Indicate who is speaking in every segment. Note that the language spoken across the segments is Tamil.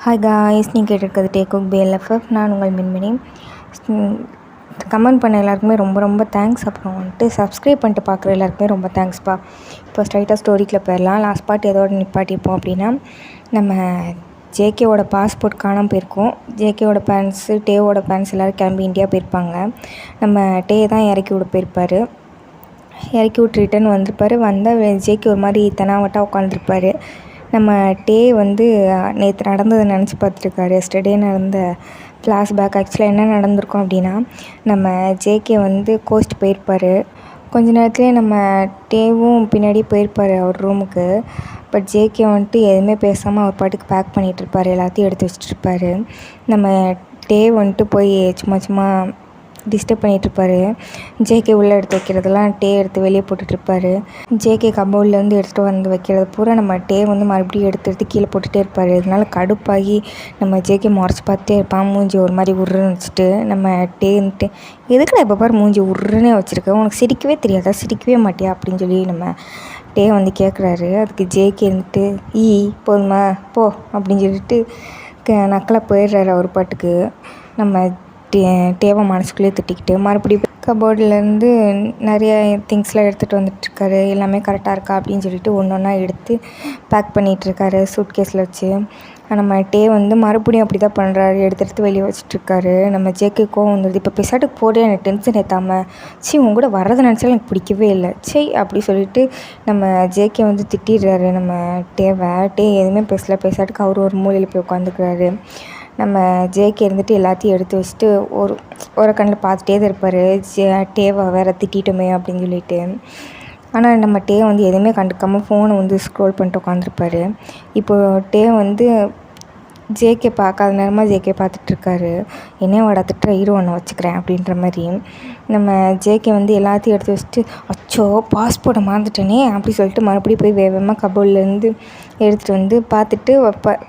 Speaker 1: ஹாய் காய்ஸ், நீங்கள் கேட்டிருக்கிறது டேக் குக் பிஎல்எஃப்எஃப். நான் உங்கள் மின்மினி. கமெண்ட் பண்ண எல்லாருக்குமே ரொம்ப ரொம்ப தேங்க்ஸ். அப்புறம் வந்துட்டு சப்ஸ்கிரைப் பண்ணிட்டு பார்க்குற எல்லாருக்குமே ரொம்ப தேங்க்ஸ்ப்பா. இப்போ ஸ்ட்ரைட்டாக ஸ்டோரிக்குள்ளே போயிடலாம். லாஸ்ட் பார்ட் எதோட நிப்பாட்டிப்போம் அப்படின்னா, நம்ம ஜேகேவோட பாஸ்போர்ட் காணாமல் போயிருக்கோம். ஜேகேவோட பேரண்ட்ஸு, டேவோட பேரண்ட்ஸ் எல்லோரும் கிளம்பி இந்தியா போயிருப்பாங்க. நம்ம டே தான் இறக்கி விட போயிருப்பார். இறக்கி விட்டு ரிட்டன் வந்திருப்பார். வந்தால் ஜேகே ஒரு மாதிரி தெனாவட்டாக உட்காந்துருப்பார். நம்ம டே வந்து நேற்று நடந்ததை நினச்சி பார்த்துருக்காரு. எஸ்டர்டே நடந்த ஃப்ளாஷ்பேக். ஆக்சுவலாக என்ன நடந்திருக்கும் அப்படின்னா, நம்ம ஜேகே வந்து கோஸ்ட் போயிருப்பார். கொஞ்ச நேரத்துலேயே நம்ம டேவும் பின்னாடி போயிருப்பார் அவர் ரூமுக்கு. பட் ஜேகே வந்துட்டு எதுவுமே பேசாமல் அவர் பாட்டுக்கு பேக் பண்ணிகிட்ருப்பார். எல்லாத்தையும் எடுத்து வச்சுட்ருப்பார். நம்ம டே வந்துட்டு போய் சும்மா டிஸ்டர்ப் பண்ணிகிட்ருப்பார். ஜேகே உள்ளே எடுத்து வைக்கிறதெல்லாம் டே எடுத்து வெளியே போட்டுட்ருப்பார். ஜேகே கபோர்ட்லேருந்து எடுத்துகிட்டு வந்து வைக்கிறது பூரா நம்ம டே வந்து மறுபடியும் எடுத்து கீழே போட்டுகிட்டே இருப்பார். இதனால் கடுப்பாகி நம்ம ஜேகே முறைச்சி பார்த்துட்டே இருப்பான். மூஞ்சி ஒரு மாதிரி உருன்னு வச்சுட்டு நம்ம டேன்ட்டு, எதுக்குடா இப்போ பாரு மூஞ்சி உருன்னே வச்சுருக்க, உனக்கு சிரிக்கவே தெரியாதா, சிரிக்கவே மாட்டியா அப்படின்னு சொல்லி நம்ம டே வந்து கேட்குறாரு. அதுக்கு ஜேகே இருந்துட்டு போதுமா போ அப்படின்னு சொல்லிட்டு நக்கலாக போயிடுறாரு அவர் பாட்டுக்கு. நம்ம டேவை மனசுக்குள்ளேயே திட்டிக்கிட்டு மறுபடியும் கபோர்ட்லேருந்து நிறைய திங்ஸ்லாம் எடுத்துகிட்டு வந்துட்டுருக்காரு. எல்லாமே கரெக்டாக இருக்கா அப்படின்னு சொல்லிட்டு ஒன்று ஒன்றா எடுத்து பேக் பண்ணிகிட்ருக்காரு சூட்கேஸில் வச்சு. நம்ம டே வந்து மறுபடியும் அப்படி தான் பண்ணுறாரு. எடுத்து வெளியே வச்சுட்ருக்காரு. நம்ம ஜேகே கோவம் வந்துடுது. இப்போ பெசாட்டுக்கு போடே, எனக்கு டென்ஷன் ஏற்றாமல் உங்க கூட வர்றதை நினச்சாலும் எனக்கு பிடிக்கவே இல்லை அப்படி சொல்லிட்டு நம்ம ஜேகே வந்து திட்டிடுறாரு நம்ம டேவை. டே எதுவுமே பேசாட்டுக்கு அவர் ஒரு மூலையில் போய் உட்காந்துக்கிறாரு. நம்ம ஜேகே இருந்துட்டு எல்லாத்தையும் எடுத்து வச்சுட்டு ஒரு கண்ணில் பார்த்துட்டே தான் இருப்பார். டேவை வேறு திட்டோமே அப்படின்னு சொல்லிட்டு. ஆனால் நம்ம டே வந்து எதுவுமே கண்டுக்காமல் ஃபோனை வந்து ஸ்க்ரோல் பண்ணிட்டு உட்காந்துருப்பார். இப்போது டே வந்து ஜேகே பார்க்காத நேரமாக ஜேகே பார்த்துட்ருக்காரு. என்ன வாடா திட்டுற, ஒன்று வச்சுக்கிறேன் அப்படின்ற மாதிரி. நம்ம ஜேகே வந்து எல்லாத்தையும் எடுத்து வச்சுட்டு, அச்சோ பாஸ்போர்ட்டை மறந்துட்டேனே அப்படி சொல்லிட்டு மறுபடியும் போய் வேகமாக கபோர்ட்லேருந்து எடுத்துகிட்டு வந்து பார்த்துட்டு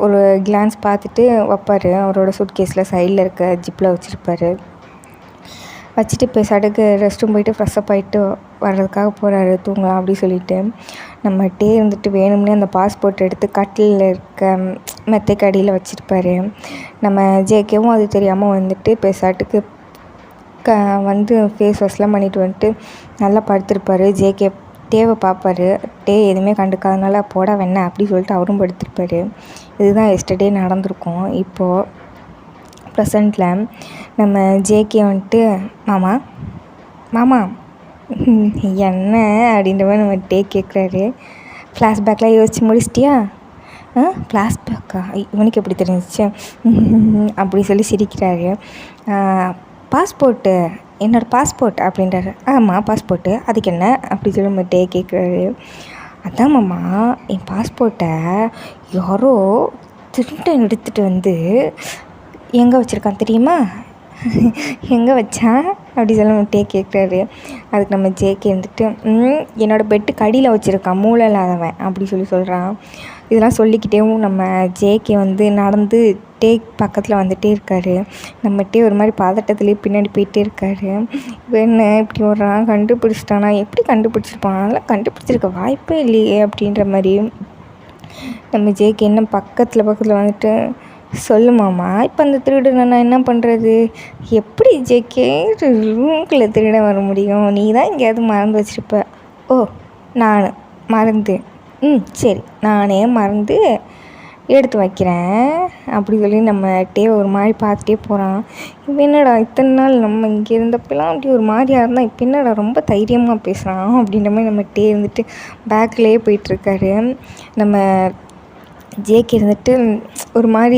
Speaker 1: ஒரு கிளான்ஸ் பார்த்துட்டு வைப்பார். அவரோட சூட்கேஸில் சைடில் இருக்க ஜிப்பில் வச்சுருப்பார். வச்சுட்டு பேசாட்டுக்கு ரெஸ்ட் ரூம் போயிட்டு ஃப்ரெஷ்அப் ஆகிட்டு வர்றதுக்காக போகிறாரு தூங்கலாம் அப்படி சொல்லிட்டு. நம்ம டே இருந்துட்டு வேணும்னே அந்த பாஸ்போர்ட் எடுத்து கட்டிலில் இருக்க மெத்தைக்கு அடியில் வச்சுருப்பார். நம்ம ஜேகேவும் அது தெரியாமல் வந்துட்டு பேசாட்டுக்கு வந்து ஃபேஸ் வாஷ்லாம் பண்ணிட்டு வந்துட்டு நல்லா படுத்திருப்பார். ஜேகே டேவை பார்ப்பார். டே எதுவுமே கண்டுக்காதனால போட வேணா அப்படி சொல்லிட்டு அவரும் படுத்திருப்பார். இதுதான் எஸ்டர்டே நடந்திருக்கும். இப்போது ப்ரெசண்ட்டில் நம்ம ஜேகே வந்துட்டு மாமா என்ன அப்படின்ற மாதிரி நம்ம டே கேட்குறாரு. ஃப்ளாஷ்பேக்லாம் யோசிச்சு முடிச்சிட்டியா? ஃப்ளாஷ்பேக்கா, இவனுக்கு எப்படி தெரிஞ்சிச்சு அப்படி சொல்லி சிரிக்கிறாரு. பாஸ்போர்ட்டு, என்னோடய பாஸ்போர்ட் அப்படின்றாரு. ஆமாம் பாஸ்போர்ட்டு, அதுக்கு என்ன அப்படி சொல்லி நம்ம டே கேட்குறாரு. அதான் மாமா, என் பாஸ்போர்ட்டை யாரோ திருடன் எடுத்துகிட்டு வந்து எங்கே வச்சுருக்கான் தெரியுமா, எங்கே வச்சான் அப்படி சொல்லி நம்ம டே கேட்குறாரு. அதுக்கு நம்ம ஜேகே இருந்துட்டு என்னோடய பெட்டுக்கு அடியில் வச்சுருக்கான் மூளை இல்லாதவன் அப்படி சொல்கிறான். இதெல்லாம் சொல்லிக்கிட்டேவும் நம்ம ஜேகே வந்து நடந்து டே பக்கத்தில் வந்துகிட்டே இருக்கார். நம்ம டே ஒரு மாதிரி பதட்டத்துலேயே பின்னாடி போயிட்டே இருக்கார். என்ன இப்படி வர்றான், கண்டுபிடிச்சிட்டானா, எப்படி கண்டுபிடிச்சிருப்பான், அதெல்லாம் கண்டுபிடிச்சிருக்க வாய்ப்பே இல்லையே அப்படின்ற மாதிரி நம்ம ஜேகே என்ன பக்கத்தில் வந்துட்டு, சொல்லுமாம்மா இப்போ அந்த திருடனை நான் என்ன பண்ணுறது, எப்படி ஜேகே ரூம்குள்ளே திருட வர முடியும், நீ தான் எங்கேயாவது மறந்து வச்சுருப்ப. ஓ நான் மறந்து, சரி நானே மறந்து எடுத்து வைக்கிறேன் அப்படி சொல்லி நம்ம டே ஒரு மாதிரி பார்த்துட்டே போகிறான். இப்போ என்னடா இத்தனை நாள் நம்ம இங்கே இருந்தப்பெல்லாம் அப்படி ஒரு மாதிரியாக இருந்தால் இப்போ என்னடா ரொம்ப தைரியமாக பேசுகிறான் அப்படின்ற மாதிரி நம்ம டே இருந்துட்டு பேக்லேயே போயிட்டுருக்காரு. நம்ம ஜேகே இருந்துட்டு ஒரு மாதிரி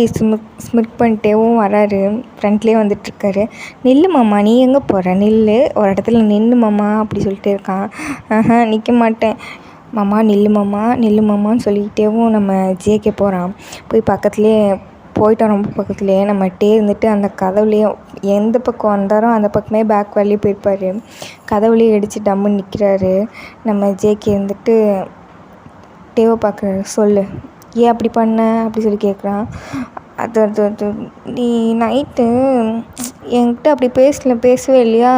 Speaker 1: ஸ்மிர்க் பண்ணிட்டேவும் வராரு. ஃப்ரண்ட்லேயே வந்துட்டுருக்காரு. நில்லு மாமா, நீ எங்கே போகிற, நில்லு ஒரு இடத்துல நின்று மாமா அப்படி சொல்லிட்டு இருக்கான். நிற்க மாட்டேன் மாமா, நில்லு மாமான்னு சொல்லிக்கிட்டேவும் நம்ம ஜேகே போகிறான். போய் பக்கத்துலேயே போயிட்டான். ரொம்ப பக்கத்துலேயே நம்ம டே இருந்துட்டு அந்த கதவுலேயே எந்த பக்கம் வந்தாரோ அந்த பக்கமே பேக் வழியே போயிருப்பார். கதவுலேயே அடித்து டம்முன்னு நிற்கிறாரு. நம்ம ஜேகே இருந்துட்டு டேவை பார்க்குறாரு. சொல்லு, ஏன் அப்படி பண்ண அப்படி சொல்லி கேட்குறான். அது நீ நைட்டு என்கிட்ட அப்படி பேசவே இல்லையா,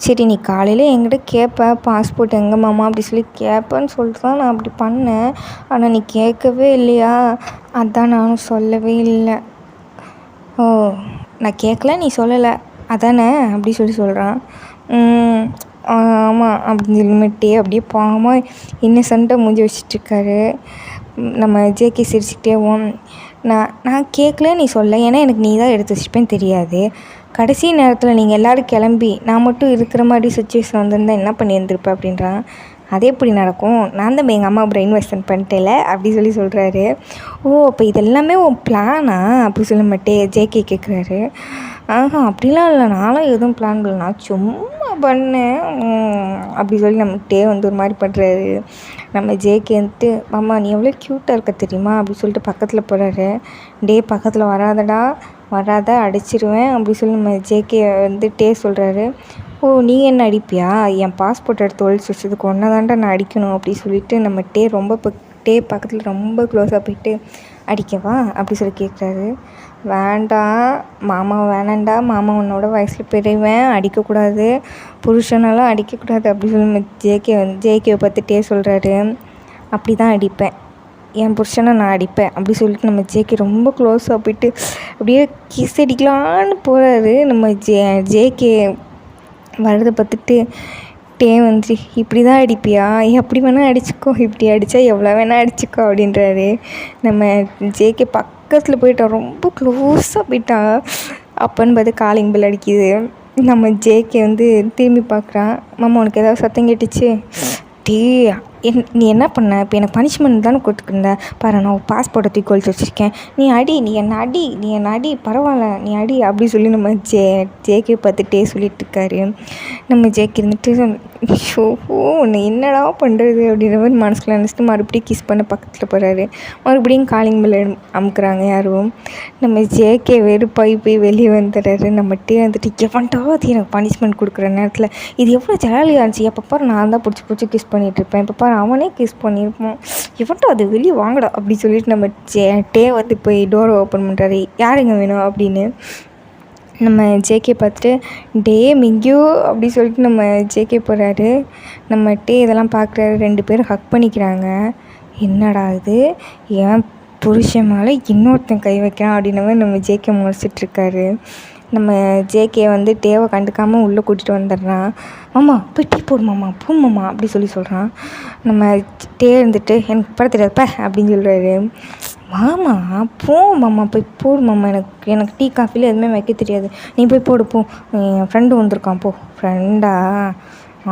Speaker 1: சரி நீ காலையில் என்கிட்ட கேட்ப பாஸ்போர்ட் எங்கே மாமா அப்படி சொல்லி கேட்பேன்னு சொல்லிட்டு தான் நான் அப்படி பண்ணேன். ஆனால் நீ கேட்கவே இல்லையா, அதான் நானும் சொல்லவே இல்லை. ஓ நான் கேட்கல நீ சொல்லலை அதானே அப்படி சொல்கிறான். ஆமாம் அப்படின்னு சொல்லிட்டு அப்படியே பாவமாக இன்னசென்ட்டாக மூஞ்சி வச்சிட்ருக்காரு. நம்ம ஜேகே சிரிச்சுக்கிட்டேவும் நான் கேட்கல நீ சொல்ல, ஏன்னா எனக்கு நீ தான் எடுத்து வச்சுப்பேன்னு தெரியாது. கடைசி நேரத்தில் நீங்கள் எல்லோரும் கிளம்பி நான் மட்டும் இருக்கிற மாதிரி சுச்சுவேஷன் வந்திருந்தா என்ன பண்ணியிருந்திருப்பேன் அப்படின்றான். அது எப்படி நடக்கும், நான் தான் எங்கள் அம்மா பிரெயின் வாஷ் பண்ணிட்டேல அப்படி சொல்கிறாரு. ஓ அப்போ இதெல்லாமே உன் பிளானா அப்படி சொல்ல மாட்டே ஜேகே கேட்குறாரு. அப்படிலாம் இல்லை, நானும் எதுவும் பிளான் பண்ணல, நான் சும்மா பண்ணேன் அப்படி சொல்லி நம்மகிட்டே வந்து ஒரு மாதிரி பண்ணுறாரு. நம்ம ஜேகே வந்துட்டு மாமா நீ எவ்வளோ க்யூட்டாக இருக்க தெரியுமா அப்படி சொல்லிட்டு பக்கத்தில் போகிறாரு. பக்கத்தில் வராதடா வராத அடிச்சிருவேன் அப்படி சொல்லி நம்ம ஜேகே வந்துட்டே சொல்கிறாரு. ஓ நீங்கள் என்ன அடிப்பியா, என் பாஸ்போர்ட் எடுத்து ஒழிச்சு வச்சதுக்கு ஒன்றை தான்டா நான் அடிக்கணும் அப்படி சொல்லிட்டு நம்ம ரொம்ப பக்கத்தில் ரொம்ப க்ளோஸாக போயிட்டு அடிக்கவா அப்படி சொல்லி கேட்குறாரு. வேண்டாம் மாமா வேணாண்டா, மாமா உன்னோட வயசில் பெரியவன், அடிக்கக்கூடாது, புருஷனெல்லாம் அடிக்கக்கூடாது அப்படி சொல்லி ஜேகேவை பார்த்துட்டே சொல்கிறாரு. அப்படி தான் அடிப்பேன், என் புருஷனை நான் அடிப்பேன் அப்படி சொல்லிட்டு நம்ம ஜேகே ரொம்ப க்ளோஸாக போயிட்டு அப்படியே கிஸ் அடிக்கலான்னு போகிறாரு. நம்ம ஜேகே வரதை பார்த்துட்டு வந்துட்டு இப்படி தான் அடிப்பியா, எப்படி வேணால் அடிச்சுக்கோ, இப்படி அடித்தா எவ்வளோ வேணால் அடிச்சுக்கோ அப்படின்றாரு. நம்ம ஜேகே பக்கத்தில் போயிட்டான், ரொம்ப க்ளோஸாக போயிட்டான். அப்போன்னு பார்த்து காலிங் பெல் அடிக்குது. நம்ம ஜேகே வந்து திரும்பி பார்க்குறான். மாமா உனக்கு ஏதாவது சத்தம் கேட்டுச்சு? நீ என்ன பண்ண, இப்போ எனக்கு பனிஷ்மெண்ட் தானே கொடுத்துருந்த பாரு, நான் பாஸ்போர்ட்டை தூக்கி ஒழிச்சு வச்சுருக்கேன், நீ என்னை அடி பரவாயில்ல நீ அடி அப்படி சொல்லி நம்ம ஜேகே பார்த்துட்டே சொல்லிட்டுருக்காரு. நம்ம ஜேகே இருந்துட்டு ஷோ உன்னை என்னடா பண்ணுறது அப்படின்ற மாதிரி மனசுக்குள்ள நினச்சிட்டு மறுபடியும் கிஸ் பண்ண பக்கத்தில் போகிறாரு. மறுபடியும் காலிங் பெல் அமுக்குறாங்க யாரும். நம்ம ஜேகே வெறுப்பாகி போய் வெளியே வந்துடுறாரு. நம்மகிட்டே வந்துட்டு எவன்டாவது எனக்கு பனிஷ்மெண்ட் கொடுக்குற நேரத்தில் இது எவ்வளோ ஜாலியாக இருந்துச்சு, எப்போ பாரு நான் தான் பிடிச்சி கிஸ் பண்ணிகிட்ருப்பேன், இப்போ பாரு அவனே கிஸ் பண்ணியிருப்போம், எவன்டா அது வெளியே வாங்கடா அப்படி சொல்லிட்டு நம்ம வந்து போய் டோரை ஓப்பன் பண்ணுறாரு. யாருங்க வேணும் அப்படின்னு. நம்ம ஜேகே பார்த்துட்டு மிங்கியூ அப்படி சொல்லிட்டு நம்ம ஜேகே போகிறாரு. நம்ம இதெல்லாம் பார்க்குறாரு. 2 பேரும் ஹக் பண்ணிக்கிறாங்க. என்னடா இது, ஏன் புருஷன் மேலே இன்னொருத்தன் கை வைக்கிறான் அப்படின்ன மாதிரி நம்ம ஜேகே முறைச்சிட்ருக்காரு. நம்ம ஜேகே வந்து கண்டுக்காமல் உள்ளே கூட்டிகிட்டு வந்துடுறான். மாமா போய் டீ போடுமாம்மா பூமாம்மா அப்படி சொல்கிறான். நம்ம இருந்துட்டு எனக்கு பட தெரியாதுப்ப அப்படின்னு சொல்கிறாரு. மாமா மாமா போய் போடு மாமா, எனக்கு டீ காஃபியில் எதுவுமே வைக்க தெரியாது, நீ போய் போடு போ, என் ஃப்ரெண்டு வந்திருக்கான் போ. ஃப்ரெண்டா,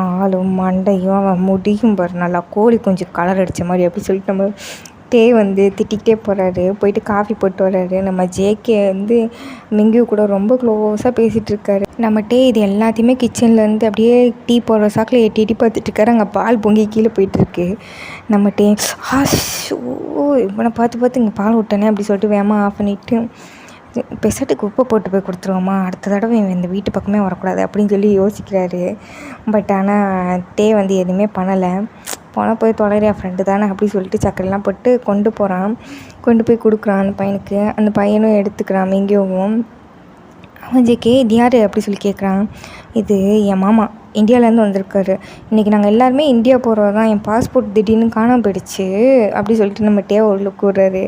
Speaker 1: ஆளும் மண்டையும் அவன் முடியும் பாரு நல்லா கோழி கொஞ்சம் கலர் அடித்த மாதிரி அப்படி சொல்லிட்டு நம்ம வந்து திட்டிகிட்டே போகிறாரு. போயிட்டு காஃபி போட்டு வர்றாரு. நம்ம ஜேகே வந்து மிங்கியூ கூட ரொம்ப க்ளோஸாக பேசிகிட்ருக்காரு. நம்ம இது எல்லாத்தையுமே கிச்சன்லேருந்து அப்படியே டீ போடுற சாக்கில் எட்டி பார்த்துட்ருக்காரு. அங்கே பால் பொங்கி கீழே போயிட்டுருக்கு. நம்ம இவனை பார்த்து இங்கே பால் விட்டானே அப்படி சொல்லிட்டு வேகமாக ஆஃப் பண்ணிவிட்டு பெசட்டுக்கு உப்பை போட்டு போய் கொடுத்துருவோமா, அடுத்த தடவை இந்த வீட்டு பக்கமே வரக்கூடாது அப்படின்னு சொல்லி யோசிக்கிறாரு. பட் ஆனால் வந்து எதுவுமே பண்ணலை. போனால் போய் தொலைறியா ஃப்ரெண்டு தானே அப்படி சொல்லிட்டு சக்கரைலாம் போட்டு கொண்டு போய் கொடுக்குறான் அந்த பையனுக்கு. அந்த பையனும் எடுத்துக்கிறான் மிங்கியோவும். அவன் ஜேகே இது யார் அப்படி சொல்லி கேட்குறான். இது என் மாமா, இந்தியாவிலேருந்து வந்திருக்காரு. இன்றைக்கி நாங்கள் எல்லாருமே இந்தியா போகிறது தான், என் பாஸ்போர்ட் திடீர்னு காணாமல் போயிடுச்சு அப்படி சொல்லிட்டு நம்ம ஒரு லுக் விடுறாரு.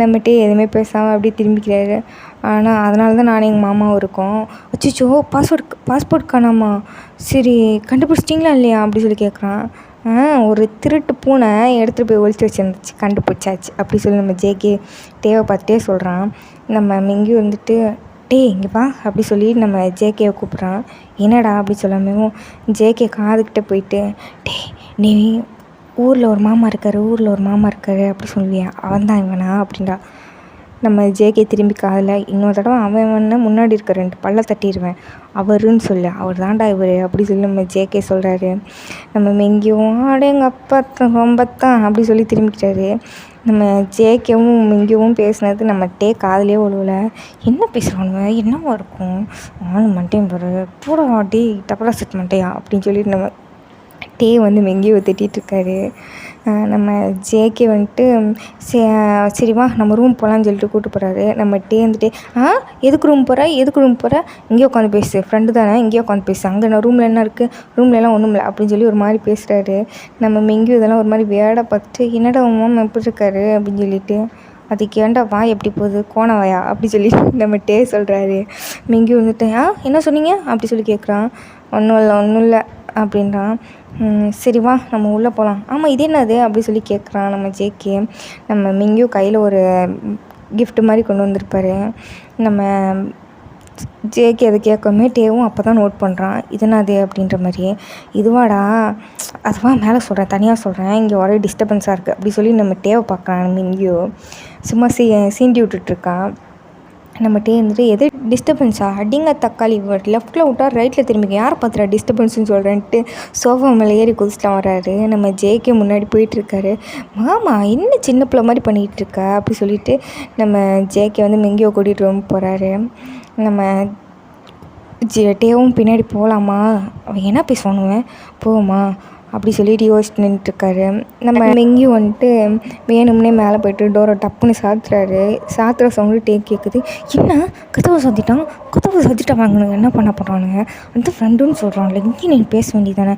Speaker 1: நம்ம எதுவுமே பேசாமல் அப்படியே திரும்பிக்கிறாரு. ஆனால் அதனால தான் நானும் எங்கள் மாமாவும் இருக்கோம். அச்சோ பாஸ்போர்ட் காணாமா, சரி கண்டுபிடிச்சிட்டிங்களா இல்லையா அப்படி சொல்லி கேட்குறான். ஒரு திருட்டு பூனை எடுத்துகிட்டு போய் ஒழிச்சு வச்சுருந்துச்சு, கண்டுபிடிச்சாச்சு அப்படி சொல்லி நம்ம ஜேகே பார்த்துட்டே சொல்கிறான். நம்ம மிங்கி வந்துட்டு இங்கே வா அப்படி சொல்லி நம்ம ஜேகேவை கூப்பிட்றான். என்னடா அப்படி சொல்லாமல் ஜேகே காதுகிட்ட போயிட்டு நீ ஊரில் ஒரு மாமா இருக்கார் அப்படி சொல்லுவியா, அவன் தான் இவனா அப்படின்றா. நம்ம ஜேகே திரும்பி காதில் இன்னொரு தடவை அவன் முன்னாடி இருக்க 2 பல்ல தட்டிடுவேன், அவருன்னு சொல்லு, அவர் தாண்டா இவர் அப்படி சொல்லி நம்ம ஜேகே சொல்கிறாரு. நம்ம மிங்கியும் எங்கள் அப்பா ரொம்ப தான் அப்படி சொல்லி திரும்பிக்கிட்டாரு. நம்ம ஜேகேவும் மிங்கியும் பேசுனது நம்ம காதுலேயே ஒழுவலை. என்ன பேசுகிறானுங்க, என்னவா இருக்கும், மண்டையும் பாரு பூரா டப்பரா செட் மண்டையா அப்படின்னு சொல்லிட்டு நம்ம வந்து மிங்கியை திட்டிகிட்ருக்காரு. நம்ம ஜேகே வந்துட்டு சரி வா நம்ம ரூம் போகலான்னு சொல்லிட்டு கூப்பிட்டு போகிறாரு. நம்ம வந்துட்டு எதுக்கு ரூம் போகிற, இங்கேயே உட்காந்து பேசு, ஃப்ரெண்டு தானே, இங்கேயே உட்காந்து பேசு, அங்கே நான் ரூமில் என்ன இருக்குது, ரூம்லலாம் ஒன்றும் இல்லை அப்படின்னு சொல்லி ஒரு மாதிரி பேசுகிறாரு. நம்ம மிங்கி இதெல்லாம் ஒரு மாதிரி வேடை பார்த்துட்டு என்னடா மாமா எப்படி இருக்காரு அப்படின்னு சொல்லிட்டு அதுக்கு ஏன்டா வாய் எப்படி போகுது கோணவாயா அப்படி சொல்லி நம்ம டே சொல்கிறாரு. மிங்கி வந்துட்டு என்ன சொன்னீங்க அப்படி சொல்லி கேட்குறான். ஒன்றும் இல்லை அப்படின்றான். சரி வா நம்ம உள்ளே போகலாம். ஆமாம் இது என்னது அப்படி சொல்லி கேட்குறான் நம்ம ஜேகே. நம்ம மிங்கியும் கையில் ஒரு கிஃப்ட் மாதிரி கொண்டு வந்திருப்பாரு. நம்ம ஜேகே அதை கேட்காம டேவும் அப்போ தான் நோட் பண்ணுறான். இதுனாது அப்படின்ற மாதிரியே. இதுவாடா அதுவா மேலே சொல்கிறேன் தனியாக சொல்கிறேன், இங்கே ஒரே டிஸ்டர்பன்ஸாக இருக்குது அப்படி சொல்லி நம்ம டேவை பார்க்குறான். மிங்கியும் சும்மா சீண்டி விட்டுட்ருக்கான். நம்ம டே வந்துட்டு எது டிஸ்டர்பன்ஸா அடிங்க தக்காளி லெஃப்ட்டில் விட்டா ரைட்டில் திரும்பிக்க யாரை பார்த்துடா டிஸ்டர்பன்ஸ்னு சொல்கிறேன்ட்டு சோஃபா மேலே ஏறி குதிச்சுலாம் வர்றாரு. நம்ம ஜேகே முன்னாடி போயிட்டுருக்காரு. மாமா இன்னும் சின்ன பிள்ளை மாதிரி பண்ணிகிட்டு இருக்கா அப்படி சொல்லிட்டு நம்ம ஜேகே வந்து மிங்கியை கூட்டிகிட்டு ரொம்ப போகிறாரு. நம்ம டேவும் பின்னாடி போகலாமா அவன் என்ன பேசுவானுவேன் போவோமா அப்படி சொல்லிட்டு யோசிச்சு நின்றுட்டுருக்காரு. நம்ம எங்கேயும் வந்துட்டு வேணும்னே மேலே போய்ட்டு டோரை டப்புன்னு சாத்துற சவுண்டு டே கேட்குது. என்ன கதவை சாத்திட்டா வாங்கணுங்க என்ன பண்ண போகிறானுங்க அந்த ஃப்ரெண்டுன்னு சொல்கிறான்ல இங்கே நீங்கள் பேச வேண்டியதானே.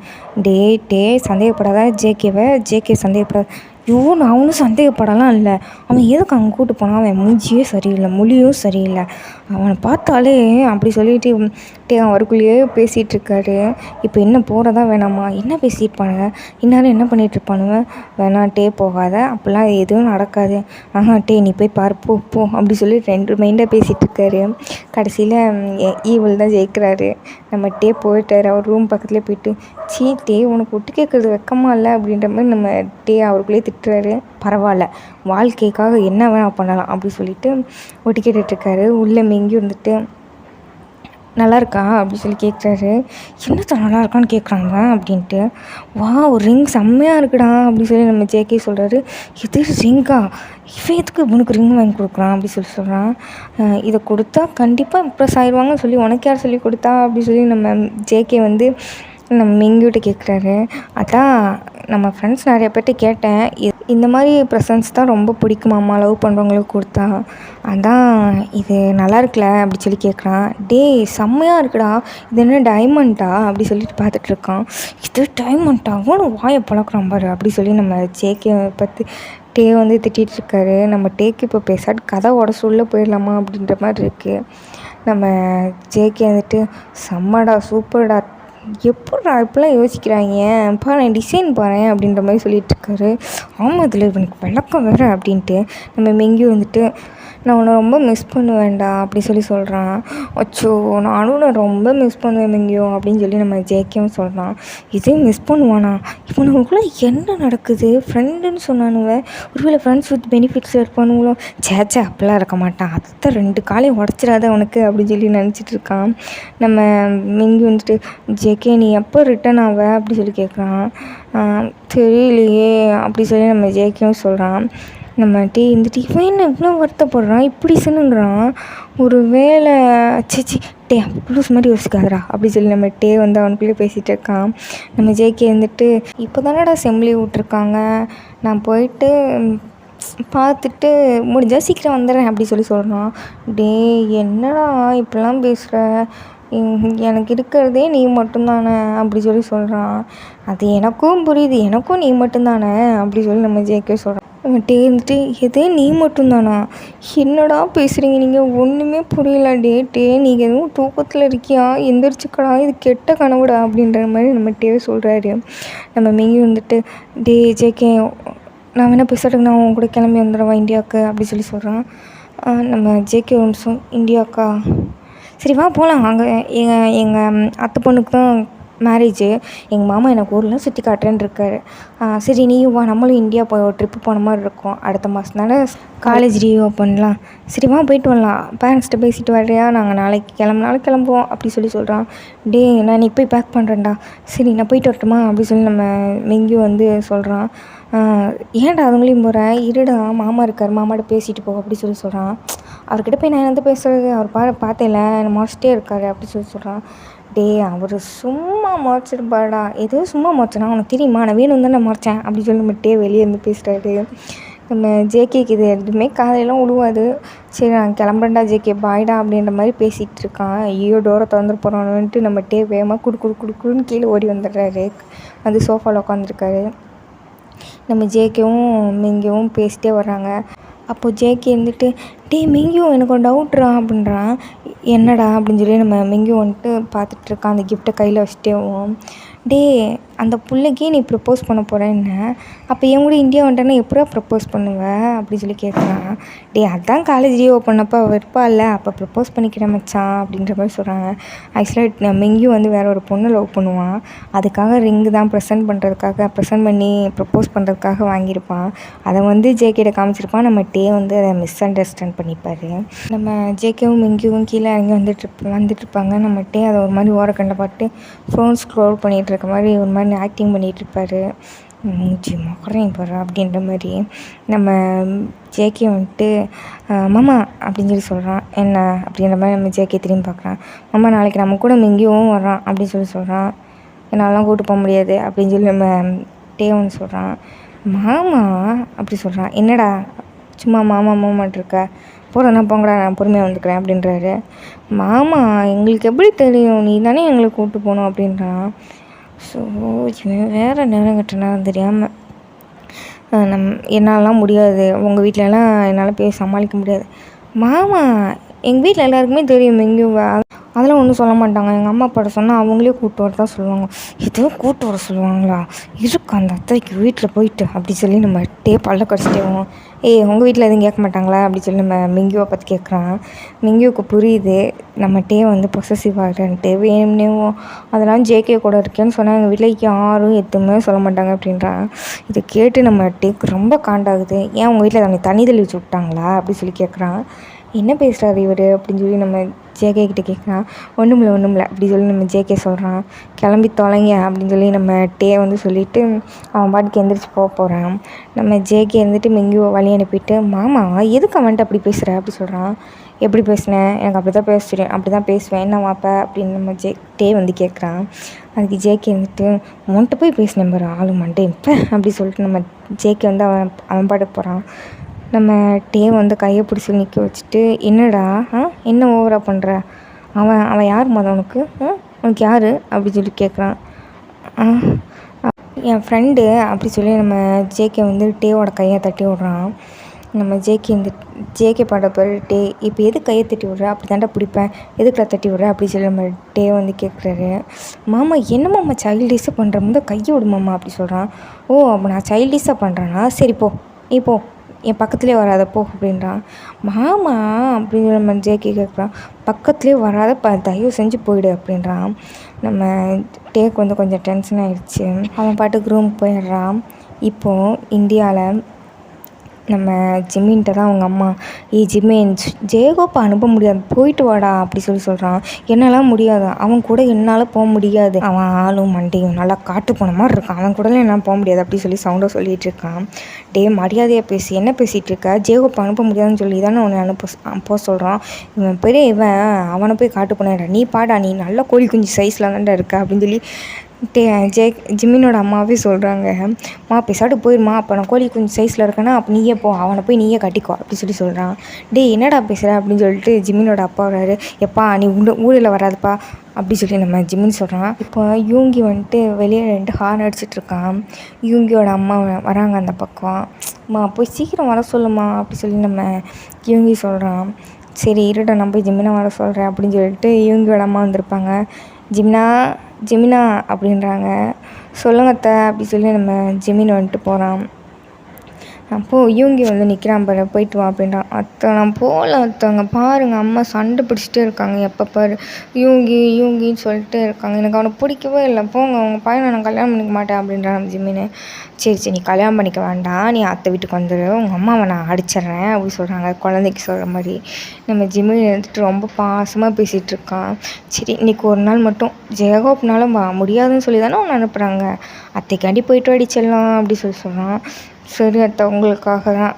Speaker 1: டே சந்தேகப்படாத ஜேகே சந்தேகப்படாத. நான் ஒன்றும் சந்தேகப்படலாம் இல்லை. அவன் எதுக்கு அங்கே கூப்பிட்டு போனான், அவன் மூஞ்சியே சரியில்லை மொழியும் சரியில்லை, அவனை பார்த்தாலே அப்படி சொல்லிட்டு அவருக்குள்ளேயே பேசிகிட்டு இருக்காரு. இப்போ என்ன போகிறதா வேணாமா என்ன பேசியிருப்பானுங்க இன்னாலும் என்ன பண்ணிகிட்ருப்பானுங்க. வேணாம் போகாத அப்படிலாம் எதுவும் நடக்காது. நீ போய் பாரு போ அப்படி சொல்லி 2 மைண்டாக பேசிகிட்டு இருக்காரு. கடைசியில் ஈவில் தான் ஜெயிக்கிறாரு. நம்ம போயிட்டார். அவர் ரூம் பக்கத்துலேயே போயிட்டு உனக்கு ஒட்டு கேட்குறது வெக்கமா இல்லை அப்படின்ற மாதிரி நம்ம அவருக்குள்ளேயே திட்டுறாரு. பரவாயில்ல வாழ்க்கைக்காக என்ன வேணால் பண்ணலாம் அப்படி சொல்லிட்டு ஒட்டு கேட்டுட்ருக்காரு. உள்ளே மிங்கி வந்துட்டு நல்லா இருக்கா அப்படி சொல்லி கேட்குறாரு. என்னத்தான் நல்லா இருக்கான்னு கேட்குறாங்க அப்படின்ட்டு. ஒரு ரிங் செம்மையாக இருக்குடா அப்படி சொல்லி நம்ம ஜேகே சொல்கிறாரு. இது ரிங்கா இவன் எதுக்கு உனக்கு ரிங் வாங்கி கொடுக்குறான் அப்படி சொல்கிறான். இதை கொடுத்தா கண்டிப்பாக இம்ப்ரெஸ் ஆயிடுவாங்கன்னு சொல்லி உனக்கு யார் சொல்லி கொடுத்தா அப்படி சொல்லி நம்ம ஜேகே வந்து நம்ம மிங்கிட்ட கேட்குறாரு. அதான் நம்ம ஃப்ரெண்ட்ஸ் நிறைய பேர்கிட்ட கேட்டேன் இந்த மாதிரி ப்ரெசன்ஸ் தான் ரொம்ப பிடிக்குமாம்மா லவ் பண்ணுறவங்களுக்கு கொடுத்தா, அதான் இது நல்லா இருக்குல்ல அப்படி சொல்லி கேட்குறான். செம்மையாக இருக்குடா இது என்ன டைமண்டா அப்படி சொல்லிட்டு பார்த்துட்ருக்கான். இது டைமண்டா அவனும் வாயை பழக்கிறான் பாரு அப்படி சொல்லி நம்ம ஜேகே பார்த்து வந்து திட்டிகிட்ருக்காரு. நம்ம இப்போ பேசாட்டு கதை உடச்சுள்ள போயிடலாமா அப்படின்ற மாதிரி இருக்குது. நம்ம ஜேகே வந்துட்டு செம்மடா சூப்பர்டா எப்பட்றா இப்படிலாம் யோசிக்கிறாங்க நான் டிசைன் பாறேன் அப்படின்ற மாதிரி சொல்லிகிட்ருக்காரு. ஆமாம் இதில் இவனுக்கு விளக்கம் வேறு அப்படின்ட்டு நம்ம மிங்கி வந்துட்டு நான் உன்னை ரொம்ப மிஸ் பண்ணுவேன்டா அப்படி சொல்லி சொல்கிறான். அச்சோ நானும் நான் ரொம்ப மிஸ் பண்ணுவேன் மிங்கியோ அப்படின்னு சொல்லி நம்ம ஜேகேவும் சொல்கிறான். இதையும் மிஸ் பண்ணுவானா இவனுக்குள்ளே என்ன நடக்குது ஃப்ரெண்டுன்னு சொன்னானுங்க ஒருவேளை ஃப்ரெண்ட்ஸ் வித் பெனிஃபிட்ஸ் இருப்பானுங்களோ அப்படிலாம் இருக்க மாட்டான் அத்தை 2 காலையும் உடச்சிடாத அவனுக்கு அப்படின்னு சொல்லி நினச்சிட்டு இருக்கான். நம்ம மிங்கி வந்துட்டு ஜேகே நீ எப்போ ரிட்டன் ஆவ அப்படி சொல்லி கேட்குறான். தெரியலையே அப்படி சொல்லி நம்ம ஜேகேவும் சொல்கிறான். நம்ம இருந்துட்டு இவன் என்ன இவ்வளோ வருத்தப்படுறான் இப்படி சொன்னுங்கிறான் ஒரு வேளை சிச்சி லூஸ் மாதிரி யோசிக்காதரா அப்படி சொல்லி நம்ம வந்து அவனுக்குள்ளே பேசிகிட்டு இருக்கான். நம்ம ஜேகே வந்துட்டு இப்போ தானடா செம்பிளி விட்ருக்காங்க நான் போயிட்டு பார்த்துட்டு முடிஞ்சால் சீக்கிரம் வந்துடுறேன் அப்படி சொல்லி சொல்கிறான். என்னடா இப்படிலாம் பேசுகிற எனக்கு இருக்கிறதே நீ மட்டும்தானே அப்படி சொல்லி சொல்கிறான். அது எனக்கும் புரியுது எனக்கும் நீ மட்டும்தானே அப்படி சொல்லி நம்ம ஜேகே சொல்கிறான். இருந்துட்டு எதே நீ மட்டும்தானா என்னடா பேசுகிறீங்க நீங்கள் ஒன்றுமே புரியல நீங்கள் எதுவும் தூக்கத்தில் இருக்கியா எந்திரிச்சுக்கடா இது கெட்ட கனவுடா அப்படின்ற மாதிரி நம்ம சொல்கிறாரு. நம்ம மிங்கி வந்துட்டு ஜேகே நான் வேணால் பேசுகிறதுக்கு நான் உன் கூட கிளம்பி வந்துடுவா இந்தியாவுக்கு அப்படி சொல்லி சொல்கிறான். நம்ம ஜேகே ஒரு நிமிஷம் இந்தியாவுக்கா சரி வா போகலாம் அங்கே எங்கள் அத்தை பொண்ணுக்கு தான் மேரேஜு எங்கள் மாமா எனக்கு ஊரில் சுற்றி காட்டுறேன்னு இருக்காரு. சரி நீயும் வா நம்மளும் இந்தியா போய் ஒரு ட்ரிப்பு போன மாதிரி இருக்கும் அடுத்த மாதம் தானே காலேஜ் ரீஓப்பன்லாம் சரி வா போயிட்டு வரலாம் பேரண்ட்ஸ்கிட்ட பேசிட்டு வர்றியா நாங்கள் நாளைக்கு கிளம்புனாலும் கிளம்புவோம் அப்படி சொல்கிறான். நான் நீ போய் பேக் பண்ணுறேன்டா சரி நான் போயிட்டு வரட்டுமா அப்படி சொல்லி நம்ம மிங்கியும் வந்து சொல்கிறான். ஏன்டா அதுங்களையும் போகிறேன் இருடா மாமா இருக்கார் மாமாட்ட பேசிட்டு போ அப்படி சொல்கிறான். அவர்கிட்ட போய் நான் என்ன பேசுகிறது அவர் பார்த்தேன்ல முறைச்சிட்டே இருக்காரு அப்படி சொல்கிறான். அவர் சும்மா முறைச்சிருப்பாடா ஏதோ சும்மா முறைச்சனா உனக்கு தெரியுமா நான் வேணும் தான் நான் முறைச்சேன் அப்படி சொல்லி மட்டும் வெளியே இருந்து பேசுகிறாரு. நம்ம ஜேகேக்கு இது எதுவுமே காலையெல்லாம் விழுவாது. சரி நான் கிளம்புறேன்டா ஜேகே பாய்டா அப்படின்ற மாதிரி பேசிகிட்டு இருக்கான். ஐயோ டோரை திறந்துட்டு போகிறான்ட்டு நம்ம வேகமாக குடுக்குன்னு கீழே ஓடி வந்துடுறாரு. வந்து சோஃபாவில் உட்காந்துருக்காரு. நம்ம ஜேகேவும் மிங்கவும் பேசிட்டே வர்றாங்க. அப்போது ஜேகே இருந்துட்டு டேய் மிங்கியூ எனக்கு ஒரு டவுட்ரா அப்படின்றான். என்னடா அப்படின்னு சொல்லி நம்ம மிங்கியூ வந்துட்டு பார்த்துட்ருக்கான் அந்த கிஃப்ட்டை கையில் வச்சுட்டேவும். டே அந்த பிள்ளைக்கே நீ ப்ரப்போஸ் பண்ண போகிறேன்ன, அப்போ என் கூட இந்தியா வந்துட்டேன்னா எப்படா ப்ரப்போஸ் பண்ணுவேன் அப்படின்னு சொல்லி கேட்குறான். டே அதான் காலேஜ் ரீஓப்பன் அப்போ இருப்பா இல்லை அப்போ ப்ரப்போஸ் பண்ணிக்கிறேன் மச்சான் அப்படின்ற மாதிரி சொல்கிறாங்க. ஆக்சுவலாக மிங்கியும் வந்து வேறு ஒரு பொண்ணை லவ் பண்ணுவான். அதுக்காக ரிங்கு தான் ப்ரெசென்ட் பண்ணி ப்ரப்போஸ் பண்ணுறதுக்காக வாங்கியிருப்பான். அதை வந்து ஜேகேட்ட காமிச்சிருப்பான். நம்ம டே வந்து அதை மிஸ் அண்டர்ஸ்டாண்ட் பண்ணிப்பார். நம்ம ஜேகேவும் மிங்கியும் கீழே இறங்கி வந்துட்டுருப்பாங்க. நம்ம டே அதை ஒரு மாதிரி ஓரக்கண்ட பார்த்து ஃபோன் ஸ்க்ரோல் பண்ணிகிட்டு இருக்க மாதிரி ஒரு மாதிரி ஆக்டிங் பண்ணிகிட்ருப்பாரு. மூஞ்சி மொக்கறேன் பாரு அப்படின்ற மாதிரி. நம்ம ஜேகே வந்துட்டு மாமா அப்படின்னு சொல்லி சொல்கிறான். என்ன அப்படின்ற மாதிரி நம்ம ஜேகே திரும்பி பார்க்குறான். மாமா நாளைக்கு நம்ம கூட மிங்கியும் வர்றான் அப்படின்னு சொல்லி சொல்கிறான். என்னாலாம் கூப்பிட்டு போக முடியாது அப்படின்னு சொல்லி நம்ம டே ஒன்று சொல்கிறான். மாமா அப்படி சொல்கிறான். என்னடா சும்மா மாமான்ட்ருக்க, போகிறேன்னா போங்கடா நான் பொறுமையாக வந்துக்கிறேன் அப்படின்றாரு. மாமா எங்களுக்கு எப்படி தெரியும், நீ தானே எங்களை கூப்பிட்டு போகணும் அப்படின்றான். ஸோ இவன் வேறு நேரம் கட்ட நேரம் தெரியாமல் என்னாலலாம் முடியாது, உங்கள் வீட்டிலலாம் என்னால் போய் சமாளிக்க முடியாது. மாமா எங்கள் வீட்டில் எல்லாருக்குமே தெரியும் எங்கேயும் அதெல்லாம் ஒன்றும் சொல்ல மாட்டாங்க. எங்கள் அம்மா அப்பாட்ட சொன்னால் அவங்களே கூப்பிட்டு வர தான் சொல்லுவாங்க. ஏதோ கூப்பிட்டு வர சொல்லுவாங்களா இருக்கு அந்த அத்தைக்கு வீட்டில் போயிட்டு அப்படி சொல்லி நம்ம டே பல்ல கடிச்சிட்டேவோம். உங்கள் வீட்டில் எதுவும் கேட்க மாட்டாங்களா அப்படி சொல்லி நம்ம மிங்கியூவை பற்றி கேட்குறான். மிங்கியூவுக்கு புரியுது நம்ம டே வந்து பொசசிவ் ஆகிறேன்ட்டு. வேணும்னேவும் அதெல்லாம் ஜேகே கூட இருக்கேன்னு சொன்னால் எங்கள் வீட்டில் யாரும் எதுவுமே சொல்ல மாட்டாங்க அப்படின்றான். இதை கேட்டு நம்ம டேக்கு ரொம்ப காண்டாகுது. ஏன் உங்கள் வீட்டில் தண்ணி தள்ளி வச்சு விட்டாங்களா அப்படி சொல்லி கேட்குறான். என்ன பேசுகிறாரு இவர் அப்படின்னு சொல்லி நம்ம ஜேகே கிட்டே கேட்குறான். ஒன்றுமில்ல அப்படி சொல்லி நம்ம ஜேகே சொல்கிறான். கிளம்பி தொலைங்க அப்படின்னு சொல்லி நம்ம டே வந்து சொல்லிவிட்டு அவன் பாட்டுக்கு எந்திரிச்சு போகிறான். நம்ம ஜேகே இருந்துட்டு மிங்கியூவை வழி அனுப்பிட்டு மாமா எதுக்கு அவன்ட்டு அப்படி பேசுகிற அப்படி சொல்கிறான். எப்படி பேசினேன், எனக்கு அப்படி தான் பேசுகிறேன், அப்படி தான் பேசுவேன், என்ன வாப்பா அப்படின்னு நம்ம டே வந்து கேட்குறான். அதுக்கு ஜேகே இருந்துட்டு உன்கிட்ட போய் பேசினேன் பாரு ஆளு மண்டே இப்போ அப்படி சொல்லிட்டு நம்ம ஜேகே வந்து அவன் பாட்டுக்கு போகிறான். நம்ம டே வந்து கையை பிடிச்சி நிற்க வச்சுட்டு என்னடா என்ன ஓவராக பண்ணுற, அவன் யார் மொதல் உனக்கு யார் அப்படி சொல்லி கேட்குறான். என் ஃப்ரெண்டு அப்படி சொல்லி நம்ம ஜேகே வந்து டேவோட கையை தட்டி விட்றான். நம்ம ஜேகே பாட பேர் டே இப்போ எது கையை தட்டி விட்ற, அப்படி தாண்டா பிடிப்பேன், எதுக்குள்ள தட்டி விட்ற அப்படி சொல்லி நம்ம டே வந்து கேட்குறாரு. மாமா என்னம்மா சைல்டிஷாக பண்ணுற முதல் கையை விடுமாம்மா அப்படி சொல்கிறான். அப்போ நான் சைல்டிஷாக பண்ணுறேன்னா சரி போ நீ போ என் பக்கத்துலேயே வராத போ அப்படின்றான். மாமா அப்படின்னு நம்ம ஜேகே கேட்குறான். பக்கத்துலேயே வராத தயவு செஞ்சு போயிடு அப்படின்றான். நம்ம டேக்கு வந்து கொஞ்சம் டென்ஷன் ஆகிடுச்சு. அவன் பாட்டுக்கு ரூமுக்கு போயிடுறான். இப்போது இந்தியாவில் நம்ம ஜிம்மின்ட்ட தான் அவங்க அம்மா ஜிம்மின் ஜேகோப்பை அனுப்ப முடியாது போயிட்டு வாடா அப்படி சொல்கிறான். என்னால் முடியாது, அவன் கூட என்னால் போக முடியாது, அவன் ஆளும் மண்டையும் நல்லா காட்டு போன மாதிரி இருக்கான், அவன் கூடலாம் என்னால் போக முடியாது அப்படி சொல்லி சவுண்டாக சொல்லிகிட்டு இருக்கான். டே மரியாதையாக பேசி என்ன பேசிகிட்டு இருக்க, ஜேகோப்பை அனுப்ப முடியாதுன்னு சொல்லி தானே அவனை போக சொல்கிறான். இவன் பெரிய அவனை போய் காட்டு போனேடா, நீ பாடா, நீ நல்லா கோழி குஞ்சு சைஸில் தான்டா இருக்க அப்படின்னு சொல்லி ஜிம்மினோட அம்மாவே சொல்கிறாங்க. பேசாட்டு போயிடுமா, அப்போ நான் கோழி கொஞ்சம் சைஸில் இருக்கேன்னா அப்போ நீயே போ, அவனை போய் நீயே கட்டிக்கோ அப்படி சொல்லி சொல்கிறான். என்னடா பேசுகிற அப்படின்னு சொல்லிட்டு ஜிம்மினோட அப்பா வர்றாரு. எப்பா நீ ஊரில் வராதுப்பா அப்படி சொல்லி நம்ம ஜிம்மின்னு சொல்கிறான். இப்போ யூங்கி வந்துட்டு வெளியே 2 ஹார்ன் அடிச்சிட்ருக்கான். யூங்கியோட அம்மா வராங்க அந்த பக்கம். போய் சீக்கிரம் வர சொல்லுமா அப்படி சொல்லி நம்ம யூங்கி சொல்கிறான். சரி இருடா நான் போய் ஜிம்மினா வர சொல்கிறேன் அப்படின்னு சொல்லிட்டு யூங்கியோட அம்மா வந்திருப்பாங்க. ஜிமினா அப்படின்றாங்க. சொல்லுங்க அத்தை அப்படி சொல்லி நம்ம ஜிமின் வந்துட்டு போகிறான். அப்போது யூங்கி வந்து நிற்கிறான் பாரு, போயிட்டு வா அப்படின்றான். அத்தை நான் போகல அத்தைங்க, பாருங்கள் அம்மா சண்டை பிடிச்சிட்டே இருக்காங்க, எப்போ பாரு யூங்கின்னு சொல்லிட்டு இருக்காங்க, எனக்கு அவனை பிடிக்கவே இல்லை, போங்க உங்கள் பையனை நான் கல்யாணம் பண்ணிக்க மாட்டேன் அப்படின்றான் நம்ம ஜிம்மின்னு. சரி நீ கல்யாணம் பண்ணிக்க வேண்டாம், நீ அத்தை வீட்டுக்கு வந்துடு, உங்கள் அம்மாவை நான் அடிச்சிட்றேன் அப்படின்னு சொல்கிறாங்க, குழந்தைக்கு சொல்கிற மாதிரி. நம்ம ஜிம்மின் எடுத்துகிட்டு ரொம்ப பாசமாக பேசிகிட்டு இருக்கான். சரி இன்றைக்கி ஒரு நாள் மட்டும் ஜெயகோப்னால முடியாதுன்னு சொல்லி தானே அவனை அனுப்புகிறாங்க, அத்தைக்காண்டி போயிட்டு அடிச்சிடலாம் அப்படி சொல்கிறான். சரி அத்தை உங்களுக்காக தான்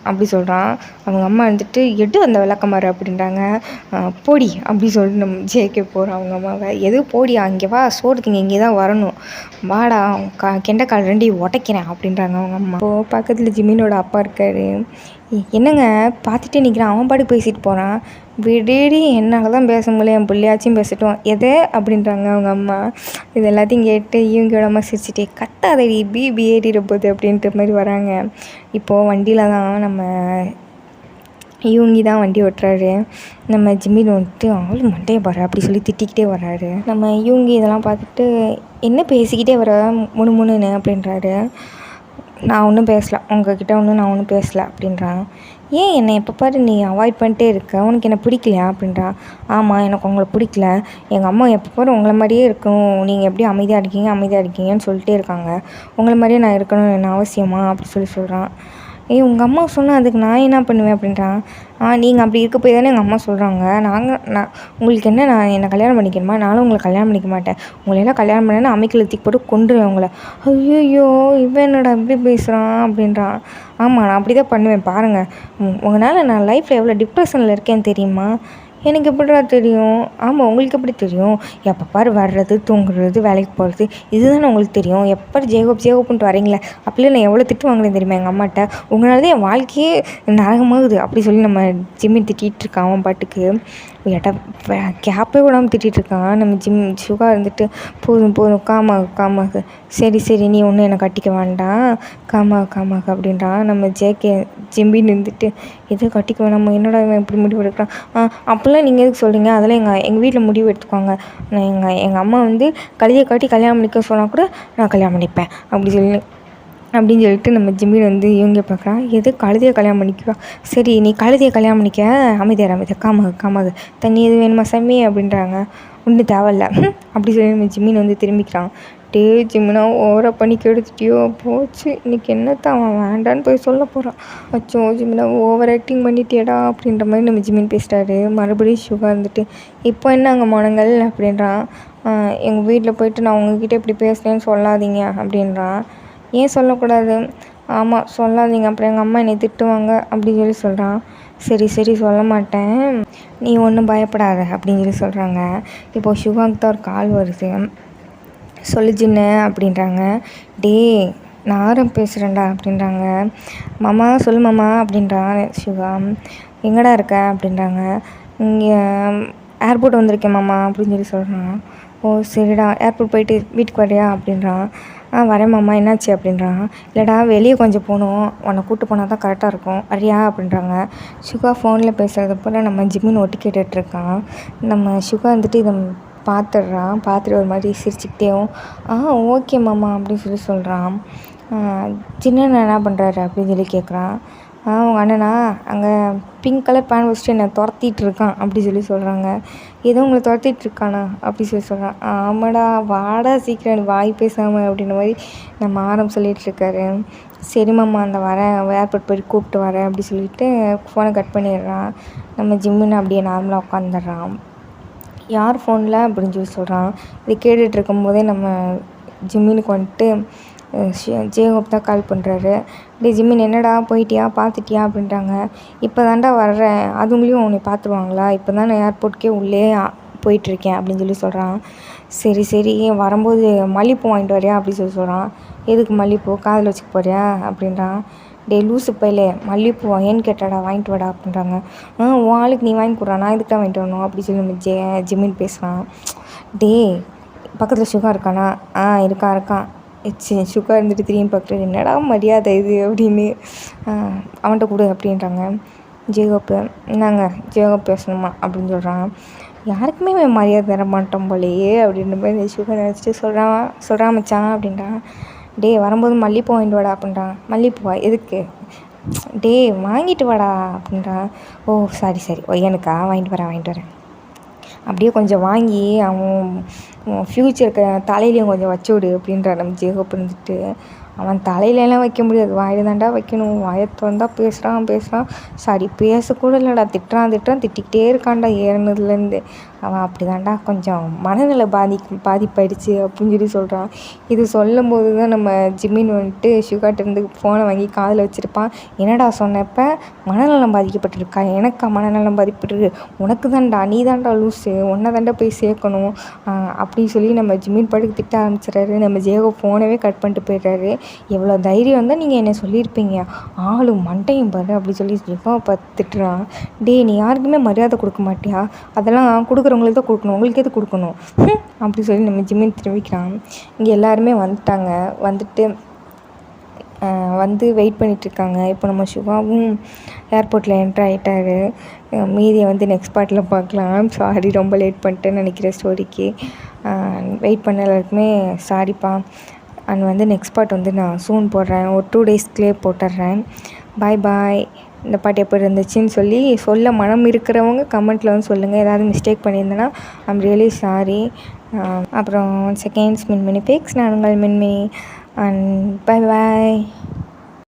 Speaker 1: அப்படி சொல்கிறான். அவங்க அம்மா வந்துட்டு எடு அந்த விளக்கமாறு அப்படின்றாங்க. போடி அப்படி சொல்லிட்டு நம்ம ஜேகே போகிறோம் அவங்க அம்மாவை. எது போடி அங்கே வா, சோறு திங்க இங்கே தான் வரணும், வாடா கெண்டைக்கால் 2 உடைக்கிறேன் அப்படின்றாங்க அவங்க அம்மா. இப்போது பக்கத்தில் ஜிம்மினோட அப்பா இருக்கார். என்னங்க பார்த்துட்டே நிற்கிறான், அவன் பாட்டு பேசிட்டு போகிறான், விடேடி என்னால் தான் பேச முடியல, என் பிள்ளையாச்சும் பேசட்டும் எது அப்படின்றாங்க அவங்க அம்மா. இது எல்லாத்தையும் கேட்டு இவங்களோட அம்மா சிரிச்சிட்டே கத்தாதடி பிபி ஏறிட போகுது அப்படின்ற மாதிரி வராங்க. இப்போது வண்டியில் தான் நம்ம யூங்கி தான் வண்டி ஓட்டுறாரு. நம்ம ஜிம்மின் வந்துட்டு ஆள் மண்டையை பாரு அப்படி சொல்லி திட்டிக்கிட்டே வர்றாரு. நம்ம யூங்கி இதெல்லாம் பார்த்துட்டு என்ன பேசிக்கிட்டே வர முணுமுணுன்னு அப்படின்றாரு. நான் ஒன்றும் பேசலை, உங்ககிட்ட நான் ஒன்றும் பேசலை அப்படின்றான். ஏன் என்னை எப்போ பாரு நீ அவாய்ட் பண்ணிட்டே இருக்க, உனக்கு என்ன பிடிக்கலையா அப்படின்றான். ஆமாம், எனக்கு உங்களை பிடிக்கல, எங்கள் அம்மா எப்போ பாரு உங்களை மாதிரியே இருக்கணும், நீங்கள் எப்படி அமைதியாக இருக்கீங்கன்னு சொல்லிட்டே இருக்காங்க, உங்களை மாதிரியே நான் இருக்கணும் என்ன அவசியமா அப்படி சொல்கிறான். உங்கள் அம்மா சொன்னால் அதுக்கு நான் என்ன பண்ணுவேன் அப்படின்றான். நீங்கள் அப்படி இருக்க போய் தானே எங்கள் அம்மா சொல்கிறாங்க. நான் உங்களுக்கு என்ன, நான் என்னை கல்யாணம் பண்ணிக்கணுமா? நானும் உங்களை கல்யாணம் பண்ணிக்க மாட்டேன், உங்களையெல்லாம் கல்யாணம் பண்ணேன்னா அமைக்கல தூக்கி போட்டு கொண்டுருவேன் உங்களை. ஐயோ இவன் என்னடா இப்படி பேசுகிறான் அப்படின்றான். ஆமாம், நான் அப்படி தான் பண்ணுவேன் பாருங்கள், உங்களால் நான் லைஃப்பில் எவ்வளோ டிப்ரெஷனில் இருக்கேன்னு தெரியுமா? எனக்கு எப்படிடா தெரியும்? ஆமாம், உங்களுக்கு எப்படி தெரியும்? எப்போ பாரு வர்றது, தூங்குறது, வேலைக்கு போகிறது, இதுதானே உங்களுக்கு தெரியும். எப்போ ஜேகோப்ன்ட்டு வரீங்களே, அப்படிலாம் நான் எவ்வளோ திட்டு வாங்குறேன் தெரியுமா எங்கள் அம்மாட்ட. உங்களால தான் என் வாழ்க்கையே நரகமாகுது அப்படி சொல்லி நம்ம ஜிம்மி திட்டிகிட்டு இருக்கான். அவன் பாட்டுக்கு கேப்பே விடாமல் திட்டிகிட்ருக்கான். நம்ம சுகா இருந்துட்டு போதும் காமாகு சரி நீ ஒன்றும் என்னை கட்டிக்க வேண்டாம், காமாகு அப்படின்றான். நம்ம ஜிம்பின்னு இருந்துட்டு எது கட்டிக்க வேணாமா, என்னடா இவன் இப்படி முடிவு எடுக்கிறான். அப்போல்லாம் நீங்கள் எதுக்கு சொல்கிறீங்க, அதெல்லாம் எங்கள் வீட்டில் முடிவு எடுத்துக்குவாங்க. நான் எங்கள் அம்மா வந்து கழுதையை காட்டி கல்யாணம் பண்ணிக்க சொன்னால் கூட நான் கல்யாணம் பண்ணிப்பேன் அப்படின்னு சொல்லிட்டு நம்ம ஜிம்மின் வந்து இவங்க பார்க்குறான். எது கழுதையை கல்யாணம் பண்ணிக்குவா? சரி நீ கழுதையை கல்யாணம் பண்ணிக்க, அமைதியாக காமாகு தண்ணி எது வேணுமா சாமி அப்படின்றாங்க. ஒன்றும் தேவையில்ல அப்படி சொல்லி நம்ம ஜிம்மின் வந்து திரும்பிக்கிறான். ஜிம்மினா ஓவராக பண்ணி கெடுத்துட்டியோ போச்சு, இன்றைக்கி என்னத்தான் அவன் வேண்டான்னு போய் சொல்ல போகிறான். அச்சோ ஜிம்மினா ஓவர் ஆக்டிங் பண்ணிட்டியடா அப்படின்ற மாதிரி நம்ம ஜிம்மின் பேசிட்டாரு. மறுபடியும் சுகா இருந்துட்டு இப்போ என்ன அங்கே மனங்கள் அப்படின்றான். எங்கள் வீட்டில் போயிட்டு நான் உங்ககிட்ட இப்படி பேசுகிறேன்னு சொல்லாதீங்க அப்படின்றான். ஏன் சொல்லக்கூடாது? ஆமாம் சொல்லாதீங்க, அப்புறம் எங்கள் அம்மா என்னை திட்டுவாங்க அப்படின்னு சொல்கிறான். சரி சொல்ல மாட்டேன், நீ ஒன்றும் பயப்படாத அப்படின்னு சொல்கிறாங்க. இப்போது சுகாவுக்கு தான் ஒரு கால் வருது. சொல்லு ஜின்னு அப்படின்றாங்க. நான் ஆரம் பேசுகிறேன்டா அப்படின்றாங்க. மாமா சொல்லு மாமா அப்படின்றான் சிவா. எங்கடா இருக்க அப்படின்றாங்க. இங்கே ஏர்போர்ட் வந்திருக்கேன் மாமா அப்படின்னு சொல்கிறான். ஓ சரிடா, ஏர்போர்ட் போயிட்டு வீட்டுக்கு வரியா அப்படின்றான். வரேன் மாமா, என்னாச்சு அப்படின்றான். இல்லைடா வெளியே கொஞ்சம் போகணும், உன்னை கூப்பிட்டு போனால் தான் கரெக்டாக இருக்கும், வரியா அப்படின்றாங்க. சுகா ஃபோனில் பேசுகிறது போல் நம்ம ஜிம்மின் ஒட்டி கேட்டுட்ருக்கான். நம்ம சுகா வந்துட்டு இதை பார்த்துட்டு ஒரு மாதிரி சிரிச்சுக்கிட்டேவும் ஓகே மாமா அப்படின்னு சொல்கிறான். சின்ன என்ன பண்ணுறாரு அப்படின்னு சொல்லி கேட்குறான். உங்கள் அண்ணனா அங்கே பிங்க் கலர் பேண்ட் வச்சுட்டு என்னை துரத்திட்டு இருக்கான் அப்படி சொல்கிறாங்க. ஏதோ உங்களை துரத்திட்டு இருக்கானா அப்படி சொல்கிறான். ஆமாடா வாடா சீக்கிரம் வாய் பேசாமல் அப்படின்ற மாதிரி நம்ம ஆரம் சொல்லிகிட்ருக்காரு. சரி மாமா அந்த வரேன், ஏர்போர்ட் போய் கூப்பிட்டு வரேன் அப்படி சொல்லிவிட்டு ஃபோனை கட் பண்ணிடுறான். நம்ம ஜிம்முன்னு அப்படியே நார்மலாக உட்காந்துடுறான். யார் ஃபோனில் அப்படின்னு சொல்கிறான். இது கேட்டுட்ருக்கும் நம்ம ஜிம்மினுக்கு வந்துட்டு ஜேகோப் தான் கால் பண்ணுறாரு. ஜிம்மின் என்னடா போயிட்டியா பார்த்துட்டியா அப்படின்றாங்க. இப்போ தாண்டா வர்றேன், அதுங்களையும் உன்னை பார்த்துருவாங்களா, இப்போ தான் நான் ஏர்போர்ட்டுக்கே உள்ளே போயிட்டுருக்கேன் அப்படின்னு சொல்கிறான். சரி வரும்போது மல்லிப்பூ வாங்கிட்டு வரியா அப்படி சொல்கிறான். எதுக்கு மல்லிப்பூ, காதில் வச்சுக்க போறியா அப்படின்றான். லூசு பையிலே மல்லிப்பூவா ஏன்னு கேட்டாடா, வாங்கிட்டு வாடா அப்படின்றாங்க. உன் ஆளுக்கு நீ வாங்கி கொடுறா, நான் இதுக்கு தான் வாங்கிட்டு வரணும் அப்படி சொல்லி நம்ம ஜிம்மின் பேசுகிறான். பக்கத்தில் சுகா இருக்கானா? இருக்கான். சுகா இருந்துட்டு திரும்பி பார்க்குறது, என்னடா மரியாதை இது அப்படின்னு அவன்கிட்ட கொடு அப்படின்றாங்க. ஜேகோப்பு என்னங்க ஜேகோப் பேசணுமா அப்படின்னு சொல்கிறான். யாருக்குமே மரியாதை தர மாட்டோம் போலையே அப்படின்ற மாதிரி சுகா நினச்சிட்டு சொல்கிறான் மச்சான் அப்படின்றான். வரும்போது மல்லிப்பூ வாங்கிட்டு வாடா அப்படின்றான். மல்லிப்பூவா எதுக்கு? வாங்கிட்டு வாடா அப்படின்றான். ஓ சரி எனக்கா, வாங்கிட்டு வரேன் அப்படியே கொஞ்சம் வாங்கி அவன் ஃப்யூச்சருக்கு தலையிலையும் கொஞ்சம் வச்சு விடு அப்படின்றான் நம்ம ஜேகோப் இருந்துட்டு. அவன் தலையிலலாம் வைக்க முடியாது, வாயில் தாண்டா வைக்கணும். வாயை திறந்தா பேசுகிறான். சாரி பேசக்கூட இல்லைடா, திட்டுறான் திட்டிக்கிட்டே இருக்கான்டா ஏறினதுலேருந்து. அவன் அப்படி தாண்டா கொஞ்சம் மனநிலை பாதிப்பாயிடுச்சு அப்படின்னு சொல்கிறான். இது சொல்லும் போது தான் நம்ம ஜிம்மின் வந்துட்டு சுகாட்டிருந்து ஃபோனை வாங்கி காதில் வச்சுருப்பான். என்னடா சொன்னப்போ மனநலம் பாதிக்கப்பட்டிருக்கா? எனக்கா மனநலம் பாதிக்கப்பட்டிருக்கு? உனக்கு தான்டா, நீ தான்டா லூஸு, உன்னை தாண்டா போய் சேர்க்கணும் அப்படின்னு சொல்லி நம்ம ஜிம்மின் பாட்டுக்கு திட்ட ஆரம்பிச்சிடறாரு. நம்ம ஜேகோ ஃபோனவே கட் பண்ணிட்டு போயிடுறாரு. எவ்வளோ தைரியம் தான் நீங்கள் என்ன சொல்லியிருப்பீங்க, ஆளும் மண்டையும் பாரு அப்படி சொல்லி திட்டுறான். நீ யாருக்குமே மரியாதை கொடுக்க மாட்டியா? அதெல்லாம் கொடுக்குறவங்களுக்கு தான் கொடுக்கணும், உங்களுக்கு எது கொடுக்கணும் அப்படி சொல்லி நம்ம ஜிம்மின் தெரிவிக்கிறான். இங்கே எல்லாருமே வந்துட்டாங்க. வந்துட்டு வந்து வெயிட் பண்ணிகிட்ருக்காங்க. இப்போ நம்ம சிவாவும் ஏர்போர்ட்டில் என்ட்ரு ஆகிட்டாரு. மீதியை வந்து நெக்ஸ்ட் பார்ட்டில் பார்க்கலாம். சாரி ரொம்ப லேட் பண்ணிட்டேன்னு நினைக்கிறேன் ஸ்டோரிக்கு. வெயிட் பண்ண எல்லாருக்குமே சாரிப்பா. அண்ட் வந்து நெக்ஸ்ட் பார்ட் வந்து நான் சூன் போடுறேன். ஒரு 2 டேஸ்க்குள்ளே போட்டுடுறேன். பாய் பாய். இந்த பாட்டு எப்படி இருந்துச்சுன்னு சொல்ல மனம் இருக்கிறவங்க கமெண்ட்டில் வந்து சொல்லுங்கள். ஏதாவது மிஸ்டேக் பண்ணியிருந்தேன்னா ஐம் ரியலி சாரி. அப்புறம் செகண்ட்ஸ் மின்மினி பிக்ஸ். நான் உங்கள் மின்மினி. அண்ட் பாய் பாய்.